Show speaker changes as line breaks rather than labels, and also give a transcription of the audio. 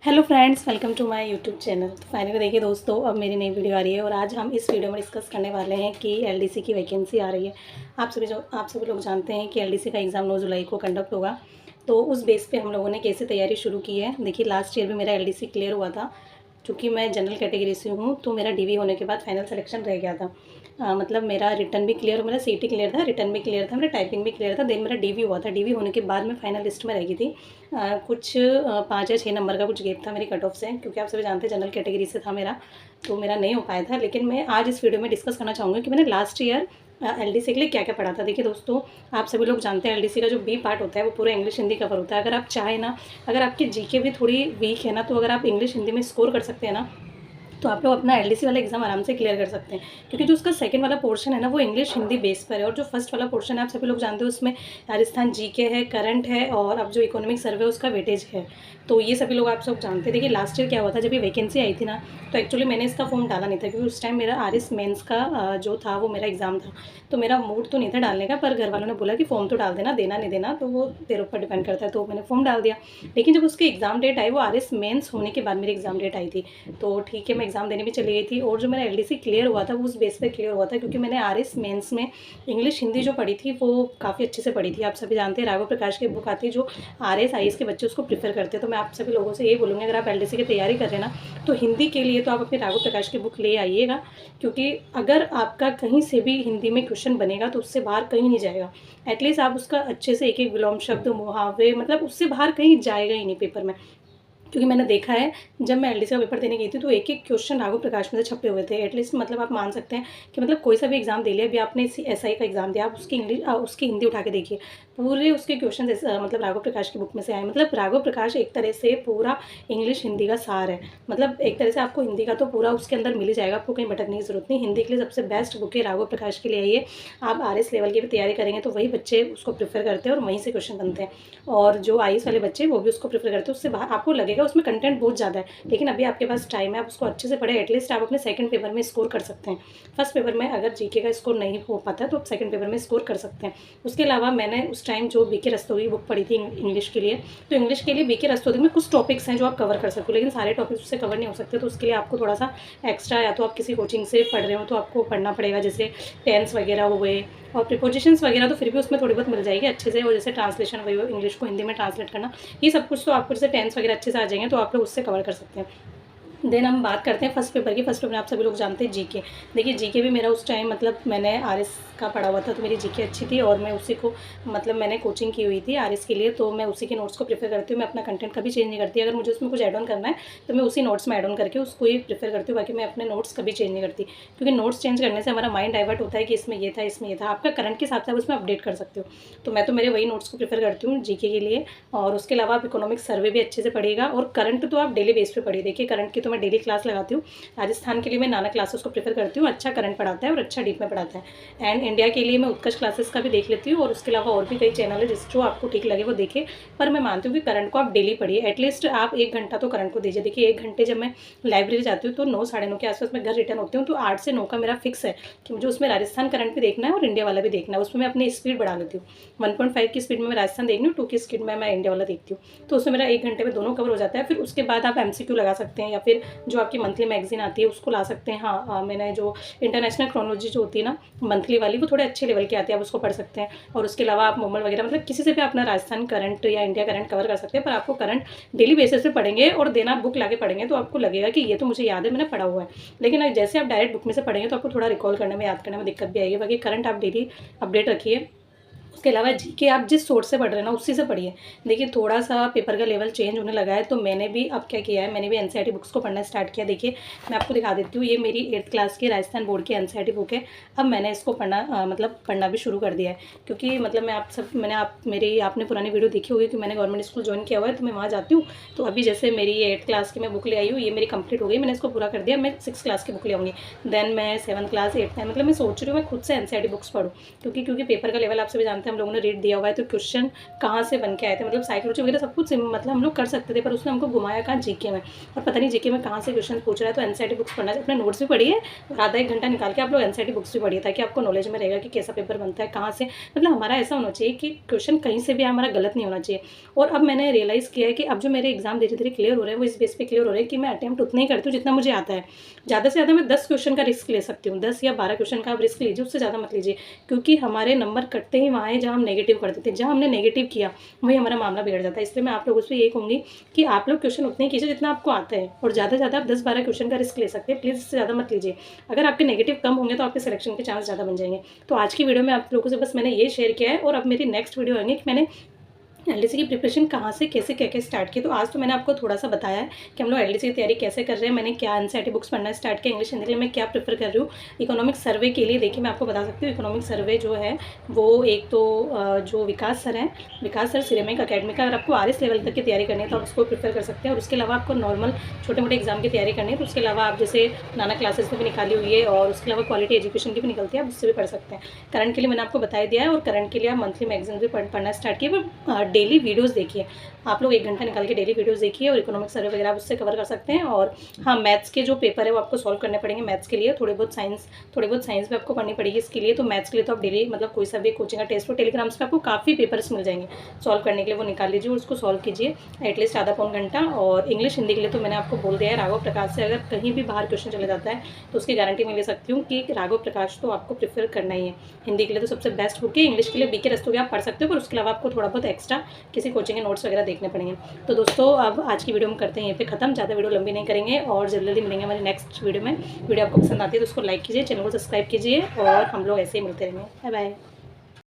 Hello friends, welcome to my YouTube channel. तो finally देखिए दोस्तों, अब मेरी नई वीडियो आ रही है और आज हम इस वीडियो में डिस्कस करने वाले हैं कि एलडीसी की वैकेंसी आ रही है। आप सभी लोग जानते हैं कि एलडीसी का एग्ज़ाम 9 जुलाई को कंडक्ट होगा। तो उस बेस पे हम लोगों ने कैसे तैयारी शुरू की है। देखिए, लास्ट ईयर भी मेरा एलडीसी क्लियर हुआ था। चूँकि मैं जनरल कैटेगरी से हूँ तो मेरा डीवी होने के बाद फाइनल सिलेक्शन रह गया था। मतलब मेरा रिटन भी क्लियर, मेरा सीटी क्लियर था, रिटन भी क्लियर था, मेरा टाइपिंग भी क्लियर था, देन मेरा डीवी हुआ था। डीवी होने के बाद मैं फाइनल लिस्ट में रह गई थी। कुछ 5 या 6 नंबर का कुछ गैप था मेरी कट ऑफ से, क्योंकि आप सभी जानते हैं जनरल कैटेगरी से था मेरा, तो मेरा नहीं हो पाया था। लेकिन मैं आज इस वीडियो में डिस्कस करना चाहूँगी कि मैंने लास्ट ईयर एलडीसी के लिए क्या क्या पढ़ा था। देखिए दोस्तों, आप सभी लोग जानते हैं एलडीसी का जो बी पार्ट होता है वो पूरा इंग्लिश हिंदी कवर होता है। अगर आप चाहें ना, अगर आपकी जीके भी थोड़ी वीक है ना, तो अगर आप इंग्लिश हिंदी में स्कोर कर सकते हैं ना, तो आप लोग अपना एलडीसी वाला एग्जाम आराम से क्लियर कर सकते हैं। क्योंकि जो उसका सेकंड वाला पोर्शन है ना, वो इंग्लिश हिंदी बेस पर है, और जो फर्स्ट वाला पोर्शन है आप सभी लोग जानते हो, उसमें राजस्थान जीके है, करंट है, और अब जो इकोनॉमिक सर्वे है उसका वेटेज है। तो ये सभी लोग आप सब जानते हैं। देखिए, लास्ट ईयर क्या हुआ था, जब ये वैकेंसी आई थी ना, तो एक्चुअली मैंने इसका फॉर्म डाला नहीं था, क्योंकि उस टाइम मेरा आरएस मेंस का जो था वो मेरा एग्ज़ाम था। तो मेरा मूड तो नहीं था डालने का, पर घर वालों ने बोला कि फॉर्म तो डाल देना, देना नहीं देना तो वो तेरे ऊपर डिपेंड करता है। तो मैंने फॉर्म डाल दिया। लेकिन जब उसकी एग्ज़ाम डेट आई, वो आरएस मेंस होने के बाद मेरी एग्ज़ाम डेट आई थी। तो ठीक है, मैं एग्ज़ाम देने भी चली गई थी, और जो मेरा एलडीसी क्लियर हुआ था वो उस बेस पे क्लियर हुआ था, क्योंकि मैंने आरएस मेंस में इंग्लिश हिंदी जो पढ़ी थी वो काफ़ी अच्छे से पढ़ी थी। आप सभी जानते हैं राघव प्रकाश की बुक आती है, जो आरएस आईएएस के बच्चे उसको प्रेफर करते हैं। तो मैं आप सभी लोगों से यही बोलूँगी, अगर आप एलडीसी की तैयारी कर रहे हैं ना, तो हिंदी के लिए तो आप अपने राघव प्रकाश की बुक ले आइएगा। क्योंकि अगर आपका कहीं से भी हिंदी में क्वेश्चन बनेगा तो उससे बाहर कहीं नहीं जाएगा। एटलीस्ट आप उसका अच्छे से एक एक विलोम शब्द, मुहावरे, मतलब उससे बाहर कहीं जाएगा ही नहीं पेपर में। क्योंकि मैंने देखा है, जब मैं एलडीसी का पेपर देने गई थी तो एक एक क्वेश्चन राघव प्रकाश में से छपे हुए थे। एटलीस्ट मतलब आप मान सकते हैं कि मतलब कोई सा भी एग्जाम दे लिया, अभी आपने एसआई का एग्जाम दिया, आप उसकी उसकी हिंदी उठा के देखिए, पूरे उसके क्वेश्चन मतलब राघव प्रकाश की बुक में से आए। मतलब राघव प्रकाश एक तरह से पूरा इंग्लिश हिंदी का सार है। मतलब एक तरह से आपको हिंदी का तो पूरा उसके अंदर मिल ही जाएगा, आपको कहीं भटकने की जरूरत नहीं। हिंदी के लिए सबसे बेस्ट बुक है राघव प्रकाश के लिए आइए। आप आरएस लेवल की भी तैयारी करेंगे तो वही बच्चे उसको प्रेफर करते हैं और वहीं से क्वेश्चन बनते हैं। और जो आईएएस वाले बच्चे वो भी उसको प्रेफर करते हैं। उससे बाहर आपको लगेगा उसमें कंटेंट बहुत ज़्यादा है, लेकिन अभी आपके पास टाइम है, आप उसको अच्छे से पढ़े। एटलीस्ट आप अपने सेकंड पेपर में स्कोर कर सकते हैं। फर्स्ट पेपर में अगर जीके का स्कोर नहीं हो पाता तो आप सेकंड पेपर में स्कोर कर सकते हैं। उसके अलावा मैंने उस टाइम जो बीके रस्तोगी बुक पढ़ी थी इंग्लिश के लिए, तो इंग्लिश के लिए बीके रस्तोगी में कुछ टॉपिक्स हैं जो आप कवर कर सकते हो, लेकिन सारे टॉपिक्स उससे कवर नहीं हो सकते। तो उसके लिए आपको थोड़ा सा एक्स्ट्रा, या तो आप किसी कोचिंग से पढ़ रहे हो तो आपको पढ़ना पड़ेगा, जैसे टेंस वगैरह हुए और प्रिपोजिशंस वगैरह, तो फिर भी उसमें थोड़ी बहुत मिल जाएगी अच्छे से। और जैसे ट्रांसलेशन वही इंग्लिश को हिंदी में ट्रांसलेट करना, ये सब कुछ तो आपको जैसे टेंस वगैरह अच्छे से आ जाएंगे, तो आप लोग उससे कवर कर सकते हैं। देन हम बात करते हैं फर्स्ट पेपर की। फर्स्ट पेपर में आप सभी लोग जानते हैं जीके। देखिए, जीके भी मेरा उस टाइम, मतलब मैंने आरएस का पढ़ा हुआ था तो मेरी जीके अच्छी थी, और मैं उसी को, मतलब मैंने कोचिंग की हुई थी आरएस के लिए, तो मैं उसी के नोट्स को प्रेफर करती हूँ। मैं अपना कंटेंट कभी चेंज नहीं करती। अगर मुझे उसमें कुछ ऐड ऑन करना है तो मैं उसी नोट्स में ऐड ऑन करके उसको ही प्रेफर करती हूँ। बाकी मैं अपने नोट्स कभी चेंज नहीं करती, क्योंकि नोट्स चेंज करने से हमारा माइंड डाइवर्ट होता है कि इसमें ये था, इसमें ये था। आपका करंट के हिसाब से आप उसमें अपडेट कर सकते हो। तो मैं तो मेरे वही नोट्स को प्रेफर करती हूँ जीके के लिए। और उसके अलावा आप इकोनॉमिक सर्वे भी अच्छे से पढ़िएगा, और करंट तो आप डेली बेस पे पढ़िए। देखिए, करंट की तो मैं डेली क्लास लगाती हूँ। राजस्थान के लिए मैं नाना क्लासेस को प्रेफर करती हूँ, अच्छा करंट पढ़ाता है और अच्छा डीप में पढ़ाता है। एंड इंडिया के लिए मैं उत्कर्ष क्लासेस का भी देख लेती हूँ, और उसके अलावा और भी कई चैनल है जिस जो आपको ठीक लगे वो देखे। पर मैं मानती हूँ कि करंट को आप डेली पढ़िए। एटलीस्ट आप 1 घंटा तो करंट को दीजिए। देखिए, 1 घंटे जब मैं लाइब्रेरी जाती हूँ तो 9 साढ़े 9 के आसपास मैं घर रिटर्न होती हूँ, तो 8 से 9 का मेरा फिक्स है कि मुझे उसमें राजस्थान करंट भी देखना है और इंडिया वाला भी देखना है। उसमें मैं अपनी स्पीड बढ़ा लेती हूँ। 1.5 की स्पीड में मैं राजस्थान देख रही हूँ, 2 की स्पीड में मैं इंडिया वाला देखती हूँ। तो उसमें मेरा 1 घंटे में दोनों कवर हो जाता है। फिर उसके बाद आप एमसीक्यू लगा सकते हैं, या फिर जो आपकी मंथली मैगजीन आती है उसको ला सकते हैं। हाँ, मैंने जो इंटरनेशनल क्रोनोलॉजी जो होती है ना मंथली वाली, वो थोड़े अच्छे लेवल की आती है, आप उसको पढ़ सकते हैं। और उसके अलावा आप मोमल वगैरह, मतलब किसी से भी अपना राजस्थान करंट या इंडिया करंट कवर कर सकते हैं। पर आपको करंट डेली बेसिस पे पढ़ेंगे और देना बुक लाके पढ़ेंगे तो आपको लगेगा कि ये तो मुझे याद है, मैंने पढ़ा हुआ है। लेकिन जैसे आप डायरेक्ट बुक में से पढ़ेंगे तो आपको थोड़ा रिकॉल करने में, याद करने में दिक्कत भी आएगी। बाकी करंट आप डेली अपडेट रखिए। उसके अलावा जीके आप जिस सोर्स से पढ़ रहे हैं ना उसी से पढ़िए। देखिए, थोड़ा सा पेपर का लेवल चेंज होने लगा है, तो मैंने भी अब क्या किया है, मैंने भी एनसीईआरटी बुक्स को पढ़ना स्टार्ट किया। देखिए, मैं आपको दिखा देती हूँ, ये मेरी 8th क्लास की राजस्थान बोर्ड की एनसीईआरटी बुक है। अब मैंने इसको पढ़ना मतलब पढ़ना भी शुरू कर दिया है, क्योंकि मतलब आपने पुरानी वीडियो देखी होगी कि मैंने गवर्नमेंट स्कूल ज्वाइन किया हुआ है, तो मैं वहाँ जाती हूँ। तो अभी जैसे मेरी 8th क्लास की मैं बुक ले आई हूँ, ये मेरी कंप्लीट हो गई, मैंने इसको पूरा कर दिया। मैं 6th क्लास की बुक ले आऊँगी। देन मैं 7th क्लास 8th, मतलब मैं सोच रही हूँ मैं खुद से एनसीईआरटी बुक्स पढ़ूँ, क्योंकि पेपर का लेवल आप सभी जानते जानते हैं हम लोगों ने रीड दिया हुआ है, तो क्वेश्चन कहाँ से बन के आए थे, मतलब साइकोलॉजी वगैरह सब कुछ मतलब हम लोग कर सकते थे, पर उसने हमको घुमाया कहाँ जीके में, और पता नहीं जीके में कहाँ से क्वेश्चन पूछ रहा है। तो एनसीईआरटी बुक्स पढ़ना, अपने नोट्स भी पढ़िए और आधा एक घंटा निकाल के आप लोग एनसीईआरटी बुक्स भी पढ़िए, ताकि आपको नॉलेज में रहेगा कि कैसा पेपर बनता है, कहाँ से, मतलब हमारा ऐसा होना चाहिए कि क्वेश्चन कहीं से भी हमारा गलत नहीं होना चाहिए। और अब मैंने रियलाइज़ किया है कि अब जो मेरे एग्जाम धीरे धीरे क्लियर हो रहे हैं वो इस बेस पे क्लियर हो रहे हैं कि मैं अटेम्प्ट उतना ही करती हूँ जितना मुझे आता है। ज़्यादा से ज़्यादा मैं 10 क्वेश्चन का रिस्क ले सकती हूँ, 10 या 12 क्वेश्चन का आप रिस्क लीजिए, उससे ज़्यादा मत लीजिए, क्योंकि हमारे नंबर कटते ही वहाँ है जहाँ हम नेगेटिव करते थे। जहाँ हमने नेगेटिव किया वही हमारा मामला बिगड़ जाता है। इसलिए मैं आप लोगों से यही कहूँगी कि आप लोग क्वेश्चन उतने ही कीजिए जितना आपको आता है, और ज़्यादा से ज़्यादा आप 10-12 क्वेश्चन का रिस्क ले सकते हैं, प्लीज़ इससे ज़्यादा मत लीजिए। अगर आपके नेगेटिव कम होंगे तो आपके सिलेक्शन के चांस ज़्यादा बन जाएंगे। तो आज की वीडियो में आप लोगों से बस मैंने ये शेयर किया है, और अब मेरी नेक्स्ट वीडियो आएंगे कि मैंने एलडीसी की प्रिपरेशन कहाँ से कैसे क्या क्या स्टार्ट की। तो आज तो मैंने आपको थोड़ा सा बताया है कि हम लोग एलडीसी की तैयारी कैसे कर रहे हैं, मैंने क्या एनसीईआरटी बुक्स पढ़ना स्टार्ट किया, इंग्लिश हिंदी के लिए मैं क्या प्रेफर कर रही हूँ। इकोनॉमिक सर्वे के लिए देखिए मैं आपको बता सकती हूँ, इकोनॉमिक सर्वे जो है वो एक तो जो विकास सर हैं, विकास सर सिरेमिक अकेडमी का, अगर आपको आरएस लेवल तक की तैयारी करनी है तो आप उसको प्रेफर कर सकते हैं। और उसके अलावा आपको नॉर्मल छोटे मोटे एग्जाम की तैयारी करनी है तो उसके अलावा आप जैसे नाना क्लासेस में भी निकाली हुई है, और उसके अलावा क्वालिटी एजुकेशन की भी निकलती है, आप उससे भी पढ़ सकते हैं। करंट के लिए मैंने आपको बता दिया है, और करंट के लिए आप मंथली मैगजीन भी पढ़ना स्टार्ट किए, पर डेली वीडियोज़ देखिए। आप लोग 1 घंटा निकाल के डेली वीडियोस देखिए, और इकोनॉमिक सर्वे वगैरह आप उससे कवर कर सकते हैं। और हाँ, मैथ्स के जो पेपर है वो आपको सॉल्व करने पड़ेंगे। मैथ्स के लिए थोड़ी बहुत साइंस भी आपको पढ़नी पड़ेगी इसके लिए। तो मैथ्स के लिए तो आप डेली मतलब कोई सा भी कोचिंग का टेस्ट हो, टेलीग्राम्स पे आपको काफ़ी पेपर्स मिल जाएंगे सॉल्व करने के लिए, वो निकाल लीजिए और उसको सॉल्व कीजिए एटलीस्ट आधा पौन घंटा। और इंग्लिश हिंदी के लिए तो मैंने आपको बोल दिया है, राघव प्रकाश से अगर कहीं भी बाहर क्वेश्चन चले जाता है तो उसकी गारंटी मैं ले सकती हूँ कि राघव प्रकाश तो आपको प्रेफर करना ही है। हिंदी के लिए तो सबसे बेस्ट बुक है। इंग्लिश के लिए बीके रस्तोगी आप पढ़ सकते हो, पर उसके अलावा आपको थोड़ा बहुत एक्स्ट्रा किसी कोचिंग के नोट्स वगैरह देखने पड़ेंगे। तो दोस्तों अब आज की वीडियो हम करते हैं यहीं पे खत्म, ज़्यादा वीडियो लंबी नहीं करेंगे, और जल्दी मिलेंगे हमारी नेक्स्ट वीडियो में। वीडियो आपको पसंद आती है तो उसको लाइक कीजिए, चैनल को सब्सक्राइब कीजिए, और हम लोग ऐसे ही मिलते रहेंगे। Bye bye.